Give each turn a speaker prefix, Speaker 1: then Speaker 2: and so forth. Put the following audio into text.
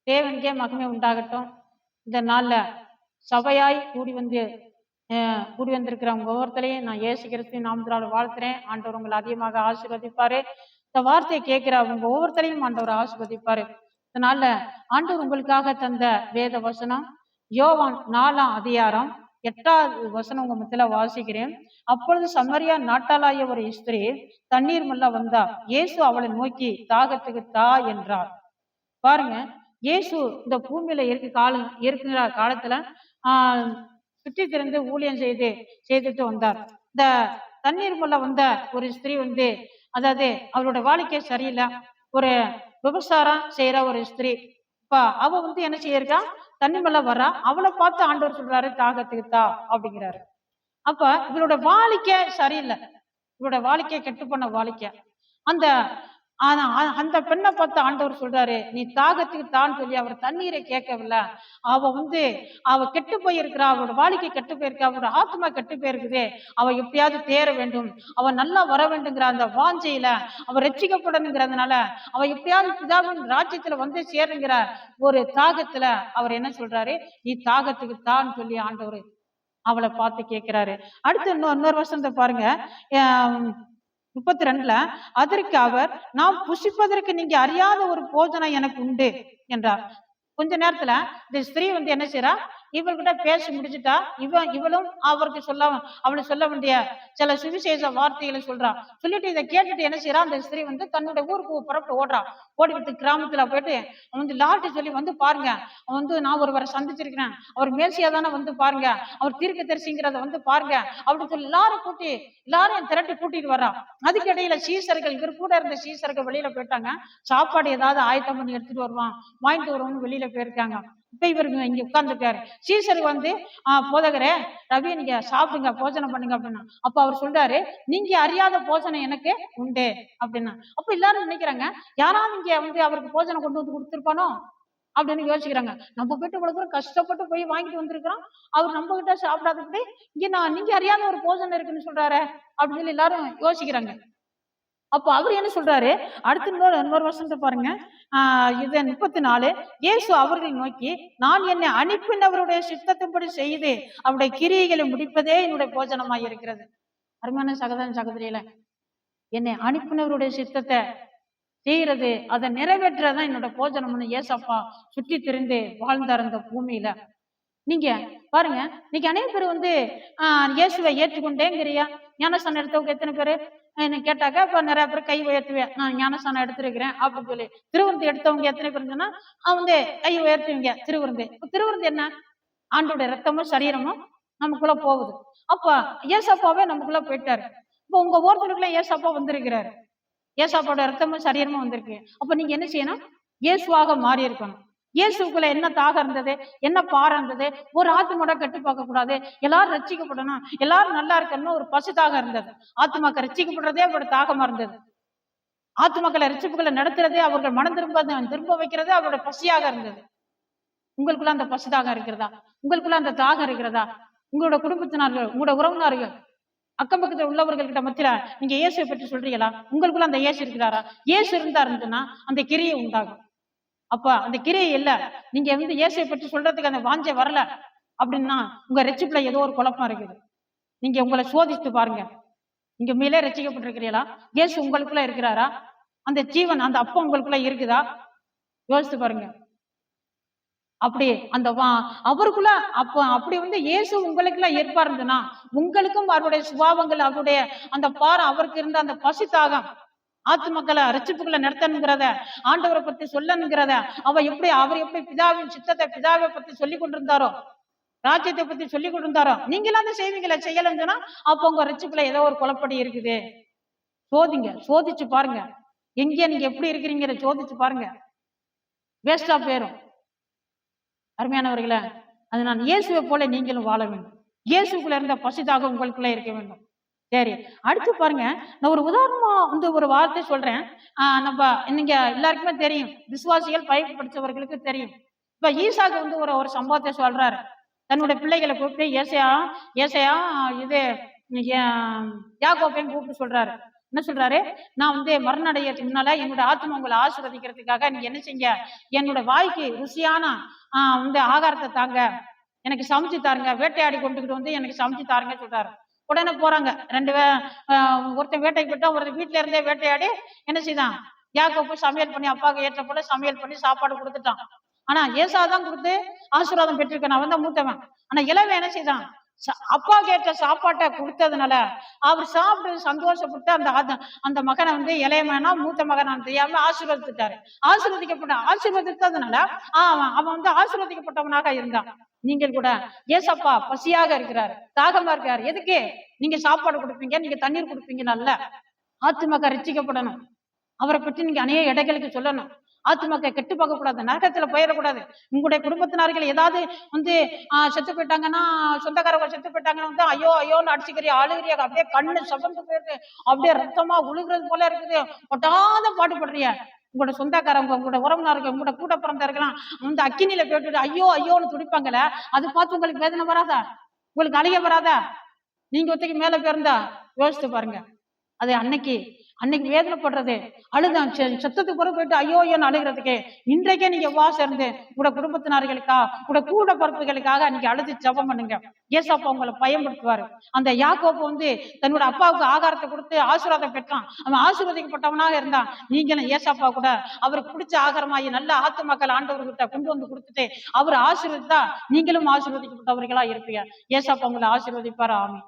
Speaker 1: தேவனுக்கே மகிமை உண்டாகட்டும். இந்த நாள்ல சபையாய் கூடி வந்திருக்கிறவங்க ஒவ்வொருத்தரையும் நான் இயேசு கிறிஸ்துவின் நாமத்தினால வாழ்த்துறேன். ஆண்டவர் உங்களை அதிகமாக ஆசீர்வதிப்பாரு. இந்த வார்த்தையை கேட்கிற அவங்க ஒவ்வொருத்தரையும் ஆண்டவர் ஆசீர்வதிப்பாரு. இதனால ஆண்டவர் உங்களுக்காக தந்த வேத வசனம் யோவான் 4ஆம் அதிகாரம் 8வது வசனம் உங்க மத்தியில வாசிக்கிறேன். அப்பொழுது சமரியா நாட்டாளாகிய ஒரு ஸ்திரீ தண்ணீர் மல்ல வந்தா. இயேசு அவளை நோக்கி தாகத்துக்கு தா என்றார். பாருங்க, இயேசு இந்த பூமியில இருக்கிற காலத்துல சுற்றி திறந்து ஊழியம் செய்துட்டு வந்தார். இந்த தண்ணீர் மல்ல வந்த ஒரு ஸ்திரீ அதாவது அவரோட வாழ்க்கை சரியில்லை. ஒரு விபசாரம் செய்யற ஒரு ஸ்திரீ. இப்ப அவ என்ன செய்யிருக்கா, தண்ணி மேல வர்றா. அவளை பார்த்து ஆண்டவர் சொல்றாரு தாகத்துக்கு தா அப்படிங்கிறாரு. அப்ப இவரோட வாழ்க்கை சரியில்லை, இவரோட வாழ்க்கை கெட்டு போன வாழ்க்கை. அந்த பெண்ணை பார்த்து ஆண்டவர் சொல்றாரு நீ தாகத்துக்கு தான் சொல்லி அவர் தண்ணீரை கேட்கவில்லை. அவ கெட்டு போயிருக்கிறா, அவரோட வாழ்க்கை கெட்டு போயிருக்கா, அவரோட ஆத்மா கெட்டு போயிருக்குது. அவ எப்படியாவது தேர வேண்டும், அவ நல்லா வர வேண்டுங்கிற அந்த வாஞ்சையில அவ ரட்சிக்கப்படணுங்கிறதுனால அவ எப்படியாவது பிதாவின் ராஜ்யத்துல சேருங்கிற ஒரு தாகத்துல அவர் என்ன சொல்றாரு, நீ தாகத்துக்கு தான் சொல்லி ஆண்டவர் அவளை பார்த்து கேட்கிறாரு. அடுத்து இன்னொரு வசனத்தை பாருங்க, 32ல அதற்கு அவர் நாம் புசிப்பதற்கு நீங்க அறியாத ஒரு போஜனம் எனக்கு உண்டு என்றார். கொஞ்ச நேரத்துல இந்த ஸ்திரீ என்ன செய்யறா, இவர்கிட்ட பேசி முடிச்சுட்டா. இவளும் அவருக்கு அவளை சொல்ல வேண்டிய சில சுவிசேஷ வார்த்தைகளை சொல்றா. சொல்லிட்டு இதை கேட்டுட்டு என்ன செய்யறா, அந்த ஸ்திரீ தன்னுடைய ஊருக்கு புறப்பட்டு ஓடிவிட்டு கிராமத்துல போயிட்டு லாட்டு சொல்லி பாருங்க, நான் ஒருவரை சந்திச்சிருக்கிறேன், அவர் மேசியா தானே பாருங்க, அவர் தீர்க்கதரிசிங்கிறத பாருங்க அப்படின்னு சொல்லி எல்லாரும் திரட்டி கூட்டிட்டு வர்றா. அதுக்கு இடையில சீசர்கள், இவர் கூட இருந்த சீசர்கள் வெளியில போயிட்டாங்க. சாப்பாடு ஏதாவது ஆயத்தம் பண்ணி எடுத்துட்டு வருவான், வாங்கிட்டு வருவோம்னு வெளியில போயிருக்காங்க. இப்ப இவருக்கு இங்க உட்கார்ந்துட்டாரு. சீசர் போதகரே ரவி நீங்க சாப்பிடுங்க, போஜனம் பண்ணுங்க அப்படின்னா. அப்ப அவர் சொல்றாரு நீங்க அறியாத போஜனம் எனக்கு உண்டு அப்படின்னா. அப்ப எல்லாரும் நினைக்கிறாங்க யாராவது இங்க அவருக்கு போஜனம் கொண்டு கொடுத்திருப்பானோ அப்படின்னு யோசிக்கிறாங்க. நம்ம போயிட்டு இவ்வளவு தூரம் கஷ்டப்பட்டு போய் வாங்கிட்டு வந்திருக்கிறோம், அவர் நம்ம கிட்ட சாப்பிடாதபடி நீங்க அறியாத ஒரு போஜனம் இருக்குன்னு சொல்றாரு அப்படின்னு சொல்லி எல்லாரும் யோசிக்கிறாங்க. அப்ப அவர் என்ன சொல்றாரு, அடுத்து இன்னொரு வசனத்தை பாருங்க, இது 34. இயேசு அவர்களை நோக்கி நான் என்னை அனுப்பினவருடைய சித்தத்தின்படி செய்து அவருடைய கிரியைகளை முடிப்பதே என்னுடைய போஜனமாய் இருக்கிறது. அருமையான சகோதரன் சகோதரியில என்னை அனுப்பினவருடைய சித்தத்தை செய்யறது, அதை நிறைவேற்றதான் என்னோட போஜனம்னு ஏசப்பா சுற்றி திரிந்து வாழ்ந்தார் அந்த பூமியில. நீங்க பாருங்க, இன்னைக்கு அநேக பேர் இயேசுவை ஏற்றுக்கொண்டேங்கிறியா, ஞானஸ்தானம் எடுத்தவங்க எத்தனை பேரு என்ன கேட்டாக்கா இப்ப நிறைய பேர் கை உயர்த்துவேன், நான் ஞானஸ்தானம் எடுத்திருக்கிறேன் அப்படின்னு சொல்லி. திருவிருந்து எடுத்தவங்க எத்தனை பேர் சொன்னா கை உயர்த்துவீங்க. திருவிருந்து என்ன, ஆண்டோட ரத்தமும் சரீரமும் நமக்குள்ள போகுது. அப்ப ஏசப்பாவே நமக்குள்ள போயிட்டாரு. இப்ப உங்க ஒருத்தருக்குள்ள ஏசப்பா வந்திருக்கிறாரு, ஏசாப்போட ரத்தமும் சரீரமும் வந்திருக்கு. அப்ப நீங்க என்ன செய்யணும், இயேசுவாக மாறி இருக்கணும். இயேசுக்குள்ள என்ன தாகம் இருந்தது, என்ன பாரம் இருந்தது, ஒரு ஆத்மாவோட கட்டு பார்க்க கூடாது, எல்லாரும் ரட்சிக்கப்படணும், எல்லாரும் நல்லா இருக்கணும் ஒரு பசு தாகம் இருந்தது. ஆத்மாக்கள் ரட்சிக்கப்படுறதே அவரோட தாகமா இருந்தது. ஆத்மாக்களை ரட்சிப்புகளை நடத்துறதே, அவர்கள் மனம் திரும்ப வைக்கிறதே அவரோட பசியாக இருந்தது. உங்களுக்குள்ள அந்த பசு தாகம் இருக்கிறதா, உங்களுக்குள்ள அந்த தாகம் இருக்கிறதா? உங்களோட குடும்பத்தினர்கள், உங்களோட உறவினர்கள், அக்கம் பக்கத்தில் உள்ளவர்கள்கிட்ட மத்தியில நீங்க இயேசுவை பற்றி சொல்றீங்களா? உங்களுக்குள்ள அந்த இயேசு இருக்கிறாரா? இயேசு இருந்தாருன்னா அந்த கிரியை உண்டாகும். அப்ப அந்த கிரியை இல்ல, நீங்க இயேசுவை பற்றி சொல்றதுக்கு அந்த வாஞ்சை வரல அப்படின்னா உங்க ரட்சிப்புல ஏதோ ஒரு குழப்பம் இருக்குது. நீங்க உங்களை சோதித்து பாருங்க, நீங்க மேலே ரட்சிக்கப்பட்டிருக்கிறீங்களா? இயேசு உங்களுக்குள்ள இருக்கிறாரா? அந்த ஜீவன், அந்த அப்பம் உங்களுக்குள்ள இருக்குதா? யோசித்து பாருங்க. அப்படி அந்த அவருக்குள்ள அப்படி இயேசு உங்களுக்குள்ள ஏற்பா இருந்ததுன்னா உங்களுக்கும் அவருடைய சுபாவங்கள், அவருடைய அந்த பாரம், அவருக்கு இருந்த அந்த பசி தாகம், ஆத்துமக்களை ரட்சிப்புகளை நடத்தணுங்கிறத, ஆண்டவரை பத்தி சொல்லணுங்கிறத, அவர் எப்படி பிதாவின் சித்தத்தை, பிதாவை பத்தி சொல்லி கொண்டிருந்தாரோ, ராஜ்யத்தை பத்தி சொல்லி கொண்டிருந்தாரோ, நீங்களும் அந்த செய்திகளை செய்யலன்னு சொன்னா அப்ப உங்க ரட்சிப்புல ஏதோ ஒரு குழப்படி இருக்குது. சோதிச்சு பாருங்க, எங்கே நீங்க எப்படி இருக்கிறீங்கிற சோதிச்சு பாருங்க, வேஸ்டா போயிரும். அருமையானவர்களே, அது நான் இயேசுவை போல நீங்களும் வாழ வேண்டும். இயேசுக்குள்ள இருந்த பசிதாக உங்களுக்குள்ள இருக்க வேண்டும். சரி, அடுத்து பாருங்க, நான் ஒரு உதாரணமா ஒரு வார்த்தை சொல்றேன். நம்ம நீங்க எல்லாருக்குமே தெரியும், விசுவாசிகள் பைபிள் படிச்சவர்களுக்கு தெரியும். இப்ப ஈசாக்கு ஒரு சம்பவத்தை சொல்றாரு. தன்னுடைய பிள்ளைகளை கூப்பிட்டு ஏசையா இது யாக்கோபையும் கூப்பிட்டு சொல்றாரு. என்ன சொல்றாரு? நான் வந்து மரணடையறதுக்கு முன்னால என்னோட ஆத்மா உங்களை ஆசீர்வதிக்கிறதுக்காக நீங்க என்ன செய்ய, என்னோட வாய்க்கு ருசியான இந்த ஆகாரத்தை தாங்க, எனக்கு சமைச்சு தாருங்க, வேட்டையாடி கொண்டுகிட்டு வந்து எனக்கு சமைச்சு தாருங்க சொல்றாரு. உடனே போறாங்க ரெண்டு ஒருத்தன் வேட்டைக்கு போயிட்டா, ஒருத்தர் வீட்டுல இருந்தே வேட்டையாடி என்ன செய்தான், யாக்கோப்பு சமையல் பண்ணி அப்பாவுக்கு ஏற்ற போல சமையல் பண்ணி சாப்பாடு கொடுத்துட்டான். ஆனா ஏசாதான் கொடுத்து ஆசீர்வாதம் பெற்றிருக்கேன், அவன் தான் மூத்தவன். ஆனா இளவன் என்ன செய்தான், அப்பா கேட்ட சாப்பாட்டை கொடுத்ததுனால அவர் சாப்பிட்டு சந்தோஷப்பட்டு அந்த அந்த மகனை வந்து இளையமனா மூத்த மகனான தெரியாம ஆசீர்வதித்தாரு. ஆசீர்வதித்ததுனால அவன் வந்து ஆசீர்வதிக்கப்பட்டவனாக இருந்தான். நீங்கள் கூட ஏசப்பா பசியாக இருக்கிறார், தாகமா இருக்காரு. எதுக்கு? நீங்க சாப்பாடு கொடுப்பீங்க, நீங்க தண்ணீர் கொடுப்பீங்க. நல்ல ஆத்துமக்க ரட்சிக்கப்படணும், அவரை பற்றி நீங்க அநேக இடைகளுக்கு சொல்லணும். ஆத்துமக்க கெட்டு பார்க்க கூடாது, நரகத்துல போயிடக்கூடாது. உங்களுடைய குடும்பத்தினர்கள் ஏதாவது வந்து செத்து போயிட்டாங்கன்னா, சொந்தக்காரங்க செத்து போயிட்டாங்கன்னா வந்து ஐயோ ஐயோன்னு அடிச்சுக்கிறியா, அழுகிறியா, அப்படியே கண்ணு சபந்து போயிருக்கு, அப்படியே ரத்தமா உழுகிறது போல இருக்குது, ஒட்டாத பாடுபடுறிய. உங்களோட சொந்தக்காரங்க, உங்களோட உறவினர்கள், உங்களோட கூட பிறந்தவர்களாம் வந்து அக்கினியில போயிட்டு ஐயோ ஐயோன்னு துடிப்பாங்களே, அது பார்த்து உங்களுக்கு வேதனை வராதா? உங்களுக்கு அழிய வராதா? நீங்க ஒத்தைக்கு மேல போயிருந்தா யோசித்து பாருங்க. அது அன்னைக்கு வேதனைப்படுறது, அழுதான் சத்தத்துக்கு கூட போயிட்டு ஐயோ ஏன்னு அழுகிறதுக்கு, இன்றைக்கே நீங்க இருந்து உங்களோட குடும்பத்தினர்களுக்கா, உங்களோட கூட பொறுப்புகளுக்காக நீங்க அழுது ஜெபம் பண்ணுங்க. ஏசப்பா உங்களை பயன்படுத்துவாரு. அந்த யாக்கோபு வந்து தன்னோட அப்பாவுக்கு ஆகாரத்தை கொடுத்து ஆசீர்வாதம் பெற்றான். அவன் ஆசீர்வதிக்கப்பட்டவனாக இருந்தான். நீங்களும் ஏசப்பா கூட அவருக்கு பிடிச்ச ஆகாரமாகி நல்ல ஆத்துமக்கள் ஆண்டவர்கிட்ட கொண்டு வந்து கொடுத்துட்டு அவர் ஆசீர்வதித்தா நீங்களும் ஆசீர்வதிக்கப்பட்டவர்களா இருப்பீங்க. ஏசப்பா உங்களை ஆசீர்வதிப்பாரு. ஆமென்.